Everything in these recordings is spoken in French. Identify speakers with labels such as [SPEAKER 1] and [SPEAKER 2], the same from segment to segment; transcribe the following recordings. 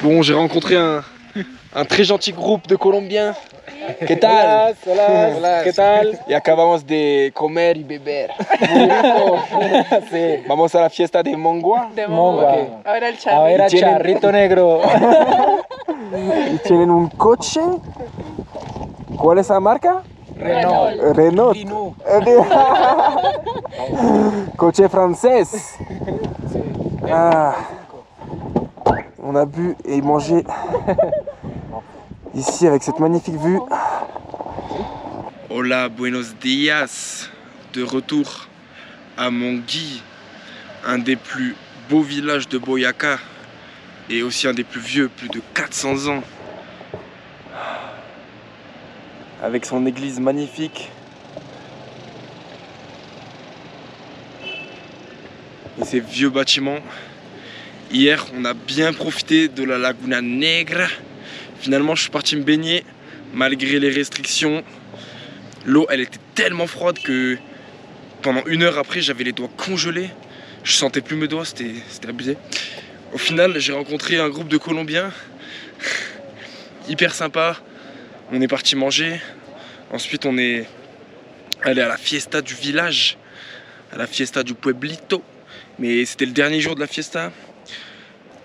[SPEAKER 1] Bon, j'ai rencontré un très gentil groupe de Colombiens. ¿Qué tal?
[SPEAKER 2] Hola, ¿qué tal?
[SPEAKER 1] Y acabamos de comer y beber. Sí. Vamos a la fiesta de Mongua.
[SPEAKER 3] De
[SPEAKER 2] Mongua.
[SPEAKER 3] Okay. A ver al
[SPEAKER 2] A
[SPEAKER 3] charrito.
[SPEAKER 2] ver a Charrito Negro.
[SPEAKER 1] Y tienen un coche. ¿Cuál es la marca?
[SPEAKER 2] Renault.
[SPEAKER 1] Renault.
[SPEAKER 2] Renault.
[SPEAKER 1] Coche francés. Ah. On a bu et mangé ici avec cette magnifique vue. Hola, buenos días. De retour à Mongui, un des plus beaux villages de Boyacá et aussi un des plus vieux, plus de 400 ans. Avec son église magnifique. Et ses vieux bâtiments. Hier, on a bien profité de la Laguna Negra. Finalement, je suis parti me baigner malgré les restrictions. L'eau, elle était tellement froide que pendant 1 heure après, j'avais les doigts congelés. Je sentais plus mes doigts, c'était abusé. Au final, j'ai rencontré un groupe de Colombiens. Hyper sympa. On est parti manger. Ensuite, on est allé à la fiesta du village, à la fiesta du pueblito. Mais c'était le dernier jour de la fiesta.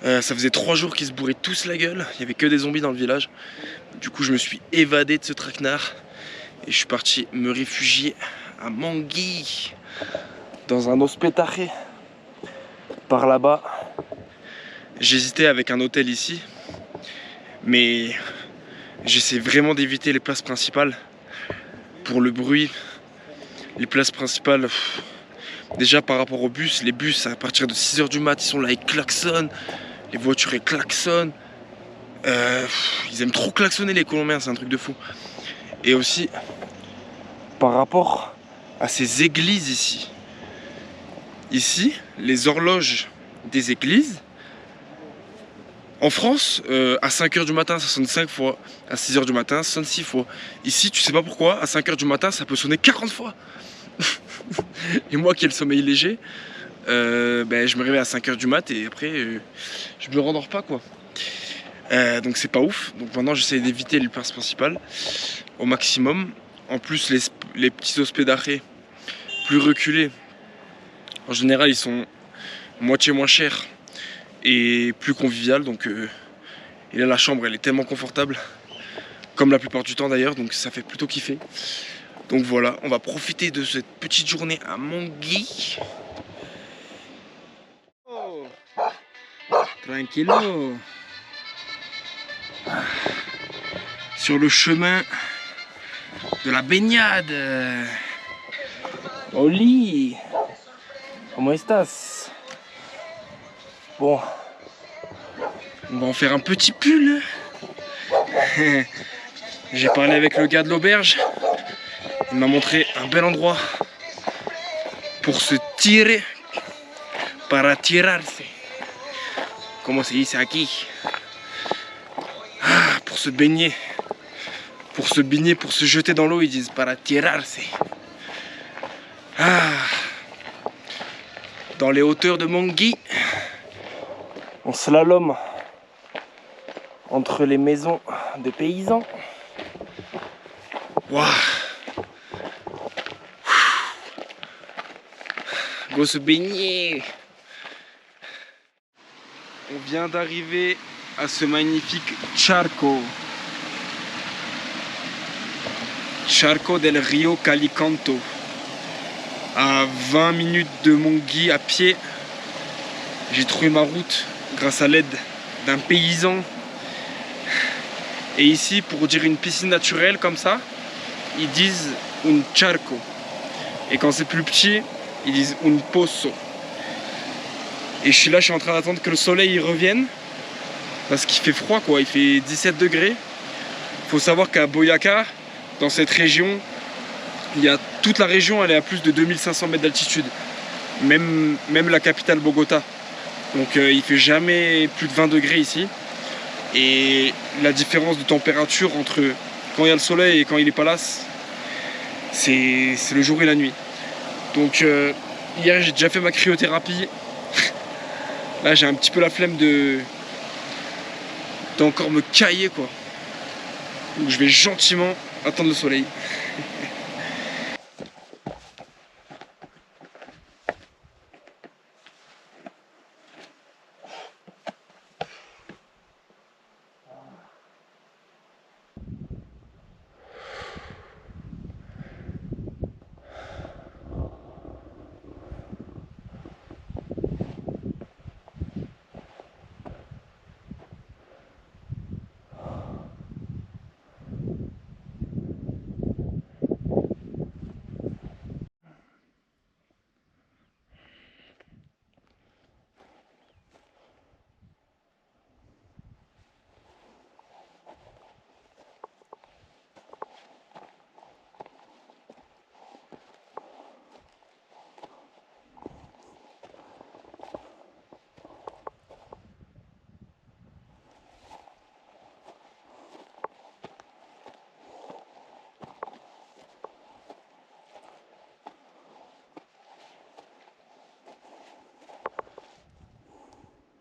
[SPEAKER 1] Ça faisait 3 jours qu'ils se bourraient tous la gueule. Il n'y avait que des zombies dans le village. Du coup, je me suis évadé de ce traquenard. Et je suis parti me réfugier à Mongui, dans un hospitalier. Par là-bas. J'hésitais avec un hôtel ici. Mais j'essaie vraiment d'éviter les places principales. Pour le bruit, les places principales, déjà par rapport aux bus, les bus à partir de 6 h du mat, ils sont là, ils klaxonnent, les voitures elles klaxonnent, ils aiment trop klaxonner les Colombiens, c'est un truc de fou. Et aussi par rapport à ces églises ici. Ici, les horloges des églises, en France, à 5 h du matin, ça sonne 5 fois. À 6 h du matin, ça sonne 6 fois. Ici, tu sais pas pourquoi, à 5 h du matin, ça peut sonner 40 fois. Et moi qui ai le sommeil léger, je me réveille à 5 h du mat et après, je me rendors pas, quoi. Donc c'est pas ouf. Donc maintenant, j'essaie d'éviter les places principales au maximum. En plus, les petits hospitaliers plus reculés, en général, ils sont moitié moins chers et plus convivial, donc et là la chambre elle est tellement confortable, comme la plupart du temps d'ailleurs, donc ça fait plutôt kiffer. Donc voilà, on va profiter de cette petite journée à Mongui. Oh, tranquillo. Sur le chemin de la baignade. Oli, ¿cómo estás? Bon, on va en faire un petit pull. J'ai parlé avec le gars de l'auberge. Il m'a montré un bel endroit pour se tirer. Para tirarse. Como se dice aquí. Ah, pour se baigner. Pour se baigner, pour se jeter dans l'eau, ils disent para tirarse. Ah. Dans les hauteurs de Mongui. On slalom entre les maisons de paysans. Waouh! Go se baigner! On vient d'arriver à ce magnifique charco. Charco del Rio Calicanto. À 20 minutes de Mongui à pied. J'ai trouvé ma route grâce à l'aide d'un paysan. Et ici, pour dire une piscine naturelle comme ça, ils disent un charco. Et quand c'est plus petit, ils disent un pozo. Et je suis là, je suis en train d'attendre que le soleil revienne. Parce qu'il fait froid, quoi, il fait 17 degrés. Faut savoir qu'à Boyacá, dans cette région, toute la région, elle est à plus de 2500 mètres d'altitude. Même la capitale Bogota. Donc il fait jamais plus de 20 degrés ici. Et la différence de température entre quand il y a le soleil et quand il n'est pas là, c'est le jour et la nuit. Donc hier j'ai déjà fait ma cryothérapie. Là j'ai un petit peu la flemme de encore me cailler quoi. Donc je vais gentiment attendre le soleil.